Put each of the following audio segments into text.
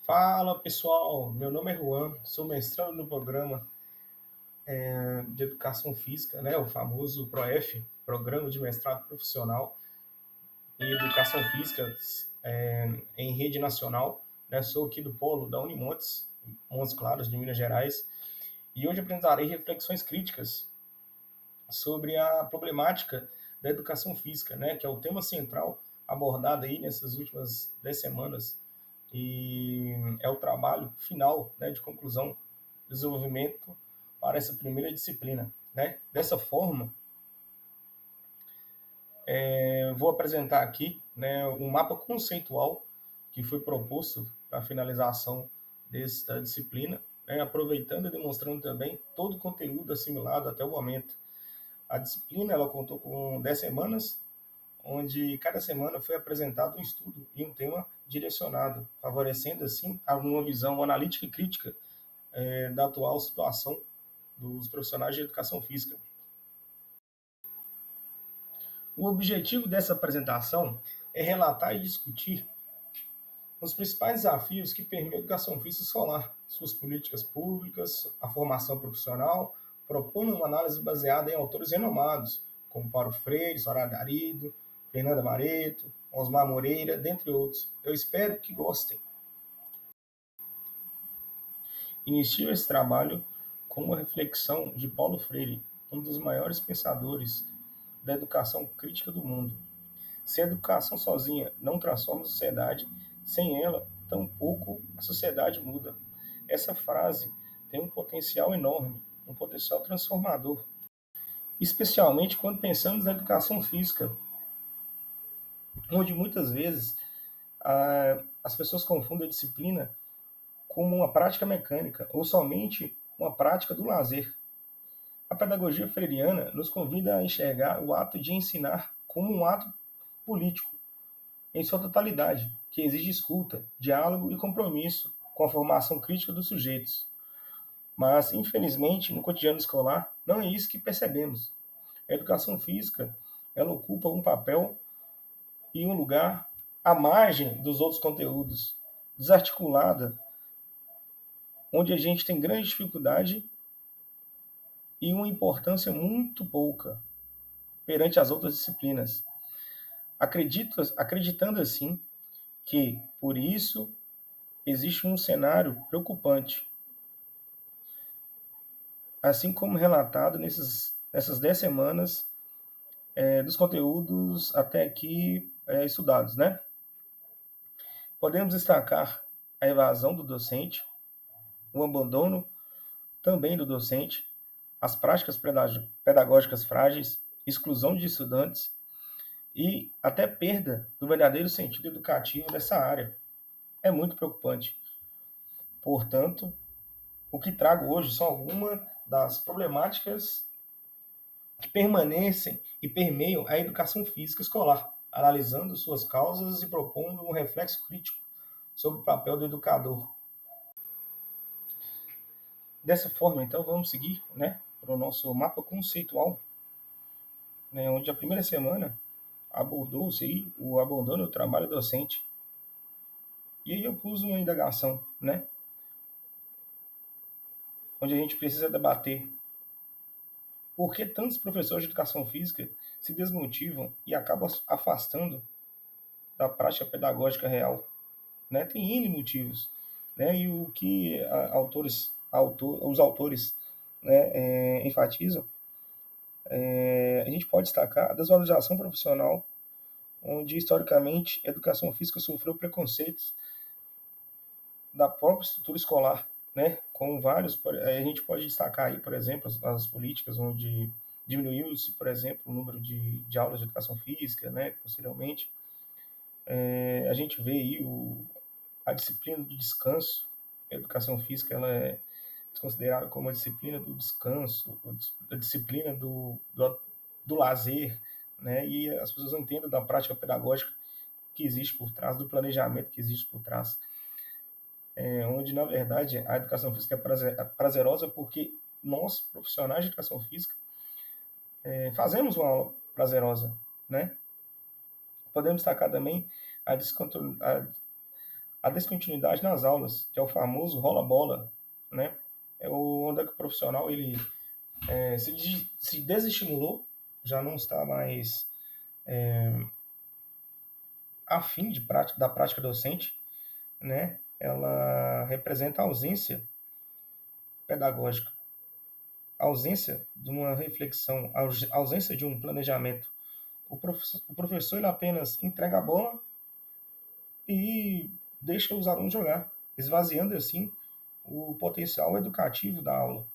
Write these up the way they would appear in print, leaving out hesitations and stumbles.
Fala pessoal, meu nome é Juan, sou mestrando no programa de Educação Física, né, o famoso PROEF, Programa de Mestrado Profissional em Educação Física em rede nacional. Né, sou aqui do Polo da Unimontes, Montes Claros, de Minas Gerais, e hoje apresentarei reflexões críticas sobre a problemática da educação física, né, que é o tema central abordado aí nessas últimas 10 semanas e é o trabalho final, né, de conclusão do desenvolvimento para essa primeira disciplina. Né? Dessa forma, vou apresentar aqui, né, um mapa conceitual que foi proposto para a finalização desta disciplina, né, aproveitando e demonstrando também todo o conteúdo assimilado até o momento. A disciplina ela contou com 10 semanas, onde cada semana foi apresentado um estudo e um tema direcionado, favorecendo assim uma visão analítica e crítica da atual situação dos profissionais de educação física. O objetivo dessa apresentação é relatar e discutir os principais desafios que permeiam a educação física escolar, suas políticas públicas, a formação profissional, propondo uma análise baseada em autores renomados, como Paulo Freire, Soraya Garido, Fernanda Mareto, Osmar Moreira, dentre outros. Eu espero que gostem. Inicio esse trabalho com uma reflexão de Paulo Freire, um dos maiores pensadores da educação crítica do mundo. Se a educação sozinha não transforma a sociedade, sem ela, tampouco a sociedade muda. Essa frase tem um potencial enorme, um potencial transformador, especialmente quando pensamos na educação física, onde muitas vezes as pessoas confundem a disciplina como uma prática mecânica ou somente uma prática do lazer. A pedagogia freiriana nos convida a enxergar o ato de ensinar como um ato político, em sua totalidade, que exige escuta, diálogo e compromisso com a formação crítica dos sujeitos. Mas, infelizmente, no cotidiano escolar, não é isso que percebemos. A educação física, ela ocupa um papel e um lugar à margem dos outros conteúdos, desarticulada, onde a gente tem grande dificuldade e uma importância muito pouca perante as outras disciplinas. Acreditando assim que, por isso, existe um cenário preocupante, assim como relatado nessas 10 semanas dos conteúdos até aqui estudados. Né? Podemos destacar a evasão do docente, o abandono também do docente, as práticas pedagógicas frágeis, exclusão de estudantes e até perda do verdadeiro sentido educativo dessa área. É muito preocupante. Portanto, o que trago hoje são algumas das problemáticas que permanecem e permeiam a educação física escolar, analisando suas causas e propondo um reflexo crítico sobre o papel do educador. Dessa forma, então, vamos seguir, né, para o nosso mapa conceitual, né, onde a primeira semana abordou-se aí o abandono do trabalho docente. E aí eu pus uma indagação, né, onde a gente precisa debater por que tantos professores de educação física se desmotivam e acabam afastando da prática pedagógica real. Né? Tem N motivos. Né? E o que os autores né, enfatizam, a gente pode destacar a desvalorização profissional, onde historicamente a educação física sofreu preconceitos da própria estrutura escolar, né? Com vários, a gente pode destacar aí, por exemplo, as políticas onde diminuiu-se, por exemplo, o número de aulas de educação física, né? Posteriormente, a gente vê aí a disciplina do descanso. A educação física ela é considerada como a disciplina do descanso, a disciplina do lazer, né? E as pessoas não entendem da prática pedagógica que existe por trás, do planejamento que existe por trás, onde, na verdade, a educação física é prazerosa porque nós, profissionais de educação física, fazemos uma aula prazerosa, né? Podemos destacar também a a descontinuidade nas aulas, que é o famoso rola-bola, né? É onde é que o profissional ele se desestimulou, já não está mais afim da prática docente, né? Ela representa a ausência pedagógica, a ausência de uma reflexão, a ausência de um planejamento. O professor ele apenas entrega a bola e deixa os alunos jogar, esvaziando assim o potencial educativo da aula.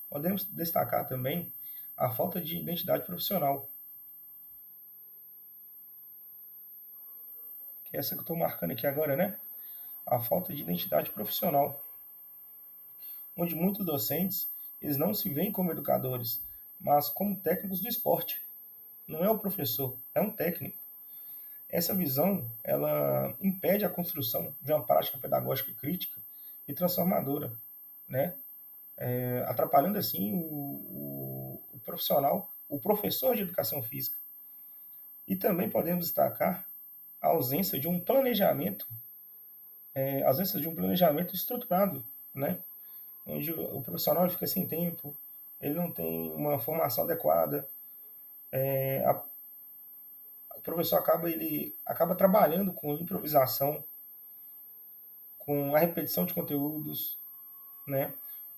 Podemos destacar também a falta de identidade profissional, que é essa que eu estou marcando aqui agora, né? A falta de identidade profissional, onde muitos docentes eles não se veem como educadores, mas como técnicos do esporte. Não é o professor, é um técnico. Essa visão ela impede a construção de uma prática pedagógica crítica e transformadora, né? Atrapalhando assim o profissional, o professor de educação física. E também podemos destacar a ausência de um planejamento, a ausência de um planejamento estruturado, né? Onde o profissional fica sem tempo, ele não tem uma formação adequada, o professor acaba trabalhando com improvisação, com a repetição de conteúdos, né?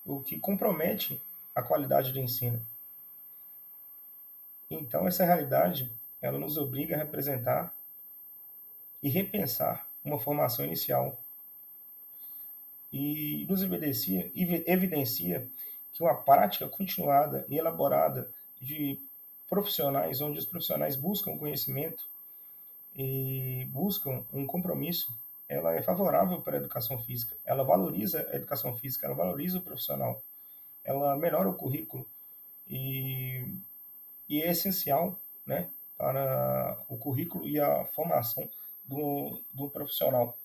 O que compromete a qualidade do ensino. Então, essa realidade, ela nos obriga a representar e repensar uma formação inicial e nos evidencia que uma prática continuada e elaborada de profissionais, onde os profissionais buscam conhecimento e buscam um compromisso, ela é favorável para a educação física. Ela valoriza a educação física, ela valoriza o profissional, ela melhora o currículo e, e é essencial, né, para o currículo e a formação do profissional.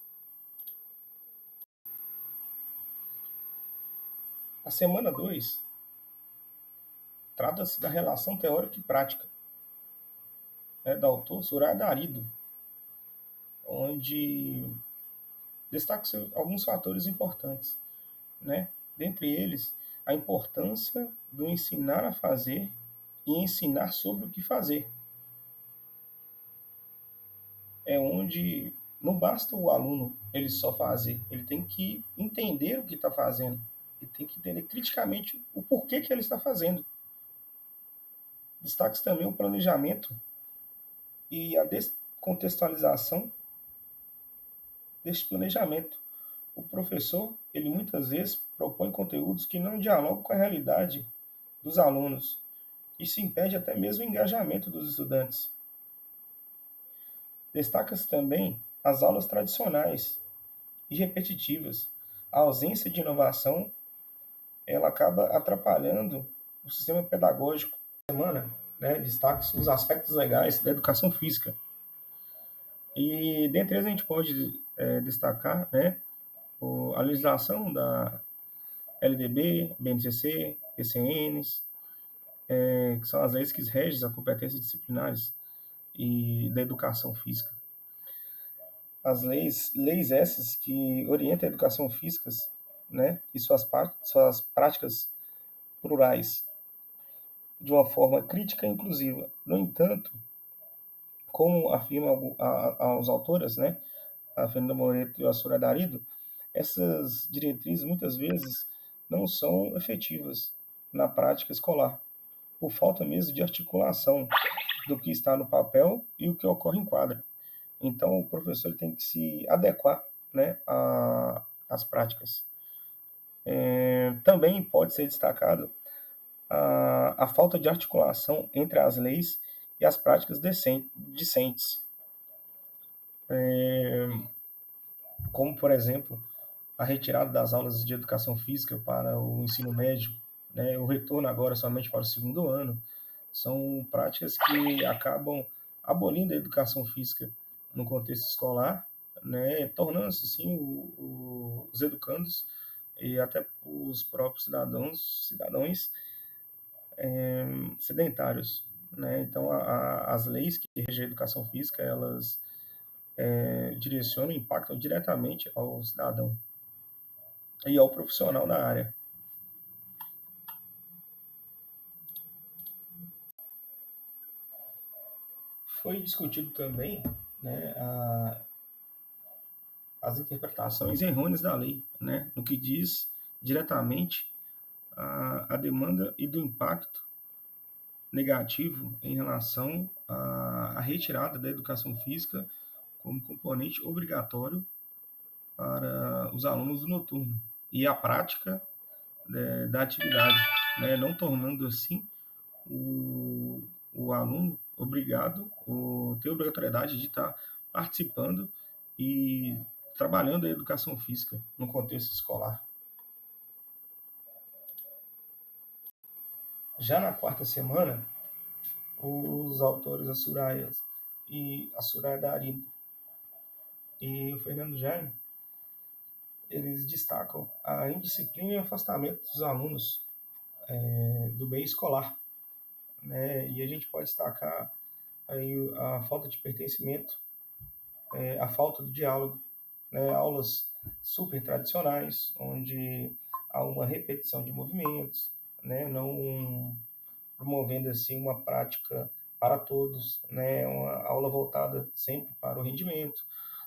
A semana 2 trata-se da relação teórica e prática, né, do autor Surá Darido, onde destaca-se alguns fatores importantes, né? Dentre eles, a importância do ensinar a fazer e ensinar sobre o que fazer. É onde não basta o aluno ele só fazer, ele tem que entender o que está fazendo, ele tem que entender criticamente o porquê que ele está fazendo. Destaque também o planejamento e a descontextualização deste planejamento. O professor, ele muitas vezes propõe conteúdos que não dialogam com a realidade dos alunos. Isso impede até mesmo o engajamento dos estudantes. Destaca-se também as aulas tradicionais e repetitivas. A ausência de inovação, ela acaba atrapalhando o sistema pedagógico. Semana, né, destaca-se os aspectos legais da educação física. E dentre eles a gente pode destacar, né, a legislação da LDB, BNCC, PCNs, que são as leis que regem as competências disciplinares e da educação física. As leis essas que orientam a educação física, né, e suas práticas plurais de uma forma crítica e inclusiva. No entanto, como afirmam as autoras, né, a Fernanda Moreto e a Sora Darido, essas diretrizes muitas vezes não são efetivas na prática escolar, por falta mesmo de articulação do que está no papel e o que ocorre em quadra. Então, o professor tem que se adequar, né, às práticas. Também pode ser destacado a falta de articulação entre as leis e as práticas discentes, como, por exemplo, a retirada das aulas de educação física para o ensino médio, né, o retorno agora somente para o segundo ano, são práticas que acabam abolindo a educação física no contexto escolar, né, tornando-se assim os educandos e até os próprios cidadãos sedentários, né? Então as leis que regem a educação física elas direcionam e impactam diretamente ao cidadão e ao profissional da área. Foi discutido também, né, as interpretações errôneas da lei, né, no que diz diretamente a demanda e do impacto negativo em relação à retirada da educação física como componente obrigatório para os alunos do noturno e a prática da atividade, né, não tornando assim o aluno obrigado, ter obrigatoriedade de estar participando e trabalhando a educação física no contexto escolar. Já na quarta semana, os autores a Suraya Dari e o Fernando Jaime, eles destacam a indisciplina e o afastamento dos alunos do meio escolar, né? E a gente pode destacar aí a falta de pertencimento, a falta de diálogo, né? Aulas super tradicionais, onde há uma repetição de movimentos, né? Não promovendo assim uma prática para todos, né? Uma aula voltada sempre para o rendimento,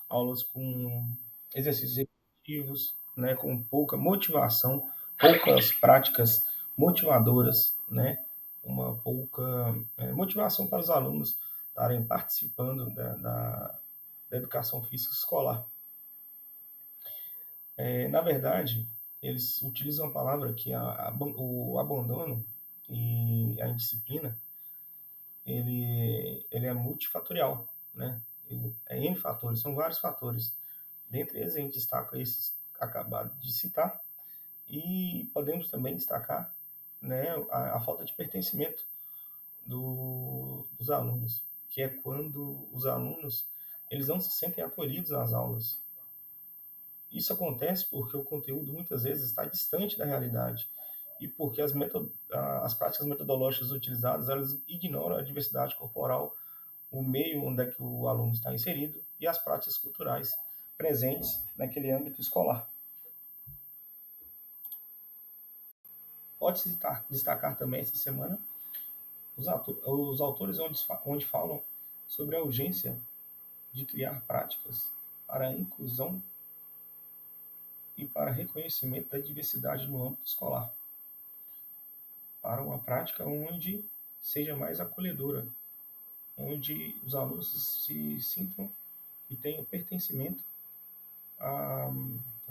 aulas com exercícios repetitivos, né? Com pouca motivação, poucas práticas motivadoras, né? Uma pouca motivação para os alunos estarem participando da educação física escolar. Na verdade, eles utilizam a palavra que o abandono e a indisciplina ele é multifatorial, né? É N fatores, são vários fatores. Dentre eles, a gente destaca esses acabados de citar e podemos também destacar, né, a falta de pertencimento dos alunos, que é quando os alunos eles não se sentem acolhidos nas aulas. Isso acontece porque o conteúdo muitas vezes está distante da realidade e porque as práticas metodológicas utilizadas elas ignoram a diversidade corporal, o meio onde é que o aluno está inserido e as práticas culturais presentes naquele âmbito escolar. Pode-se destacar também essa semana os autores onde falam sobre a urgência de criar práticas para a inclusão e para reconhecimento da diversidade no âmbito escolar, para uma prática onde seja mais acolhedora, onde os alunos se sintam e tenham pertencimento à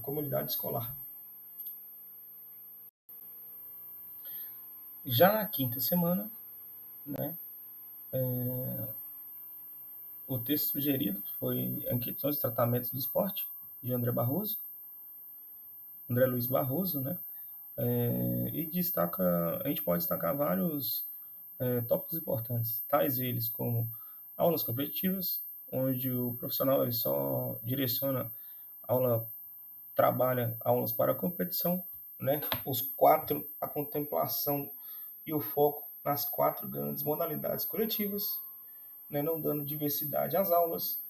comunidade escolar. Já na quinta semana, né, o texto sugerido foi Inquietações e Tratamentos do Esporte, de André Luiz Barroso, né? E a gente pode destacar vários tópicos importantes, tais eles como aulas competitivas, onde o profissional ele só direciona aula, trabalha aulas para a competição, né? A contemplação e o foco nas quatro grandes modalidades coletivas, né? Não dando diversidade às aulas,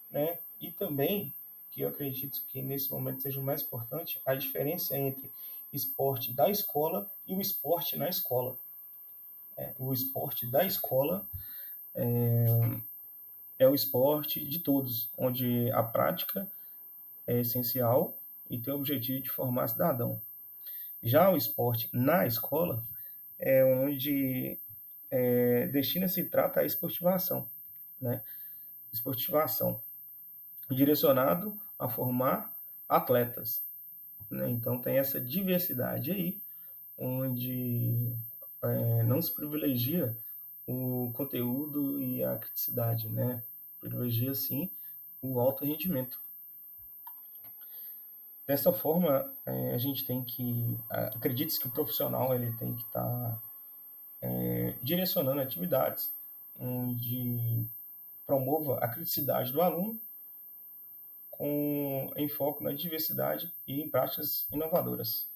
né? E também, que eu acredito que nesse momento seja o mais importante, a diferença entre esporte da escola e o esporte na escola. O esporte da escola é o esporte de todos, onde a prática é essencial e tem o objetivo de formar cidadão. Já o esporte na escola é onde destina-se trata a esportivação, né? Esportivação, direcionado a formar atletas, né? Então tem essa diversidade aí, onde não se privilegia o conteúdo e a criticidade, né? Privilegia sim o alto rendimento. Dessa forma, a gente tem que acredite que o profissional ele tem que estar direcionando atividades onde promova a criticidade do aluno com enfoque na diversidade e em práticas inovadoras.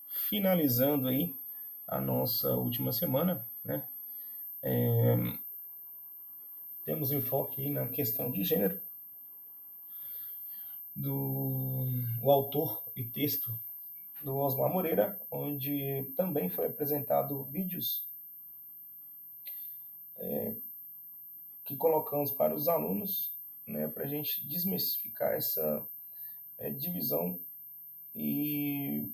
Finalizando aí a nossa última semana, né? temos enfoque aí na questão de gênero, do o autor e texto do Osmar Moreira, onde também foi apresentado vídeos que colocamos para os alunos, né, para a gente desmistificar essa divisão e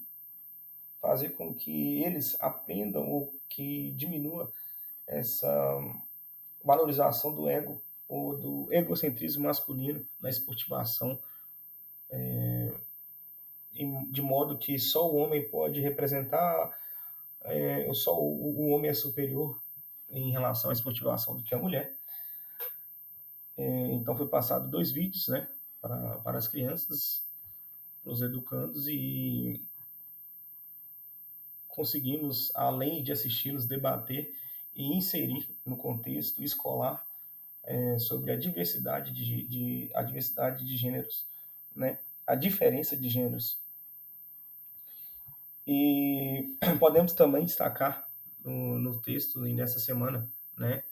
fazer com que eles aprendam ou que diminua essa valorização do ego ou do egocentrismo masculino na esportivação, de modo que só o homem pode representar, só o homem é superior em relação à esportivação do que a mulher. Então foi passado 2 vídeos, né, para as crianças, para os educandos, e conseguimos, além de assisti-los, debater e inserir no contexto escolar sobre a diversidade a diversidade de gêneros, né, a diferença de gêneros. E podemos também destacar no texto e nessa semana, né,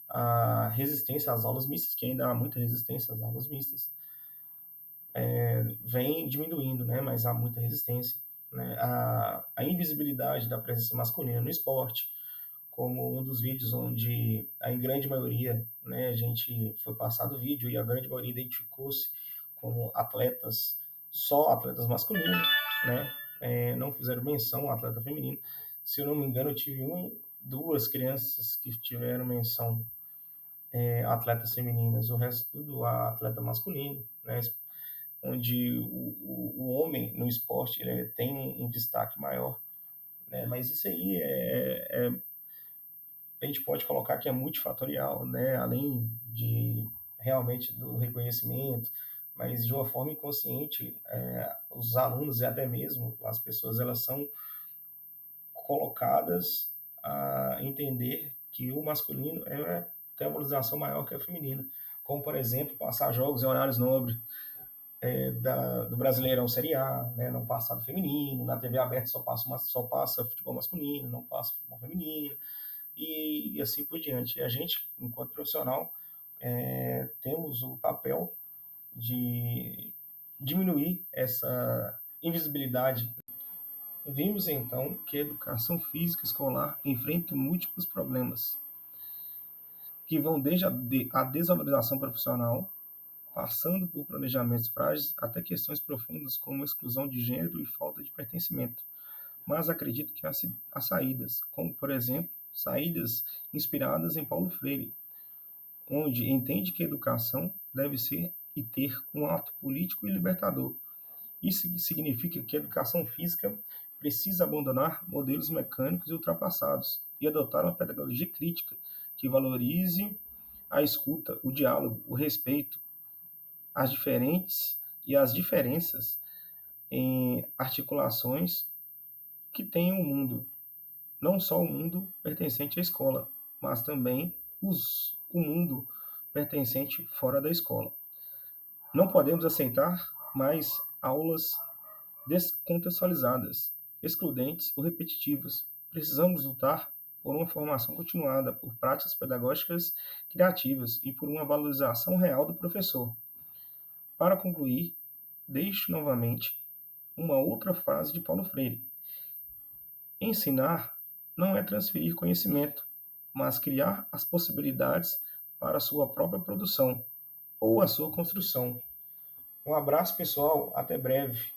a resistência às aulas mistas, que ainda há muita resistência às aulas mistas, vem diminuindo, né, mas há muita resistência, né, a invisibilidade da presença masculina no esporte, como um dos vídeos onde a grande maioria, né, a gente foi passado o vídeo e a grande maioria identificou-se como atletas, só atletas masculinos, né, não fizeram menção ao atleta feminino. Se eu não me engano, eu tive duas crianças que tiveram menção atletas femininas, o resto tudo a atleta masculino, né, onde o homem no esporte ele tem um destaque maior, né, mas isso aí a gente pode colocar que é multifatorial, né, além de realmente do reconhecimento, mas de uma forma inconsciente, os alunos e até mesmo as pessoas, elas são colocadas a entender que o masculino tem uma valorização maior que a feminina, como, por exemplo, passar jogos em horários nobres, do Brasileirão Série A, né, não passar do feminino, na TV aberta só passa futebol masculino, não passa futebol feminino, e assim por diante. E a gente, enquanto profissional, temos o papel de diminuir essa invisibilidade. Vimos então que a educação física escolar enfrenta múltiplos problemas, que vão desde a desvalorização profissional, passando por planejamentos frágeis até questões profundas como exclusão de gênero e falta de pertencimento. Mas acredito que há saídas, como, por exemplo, saídas inspiradas em Paulo Freire, onde entende que a educação deve ser e ter um ato político e libertador. Isso significa que a educação física precisa abandonar modelos mecânicos e ultrapassados e adotar uma pedagogia crítica que valorize a escuta, o diálogo, o respeito, as diferentes e as diferenças em articulações que tem o mundo, não só o mundo pertencente à escola, mas também o mundo pertencente fora da escola. Não podemos aceitar mais aulas descontextualizadas, excludentes ou repetitivas. Precisamos lutar por uma formação continuada, por práticas pedagógicas criativas e por uma valorização real do professor. Para concluir, deixo novamente uma outra frase de Paulo Freire: ensinar não é transferir conhecimento, mas criar as possibilidades para a sua própria produção ou a sua construção. Um abraço, pessoal. Até breve.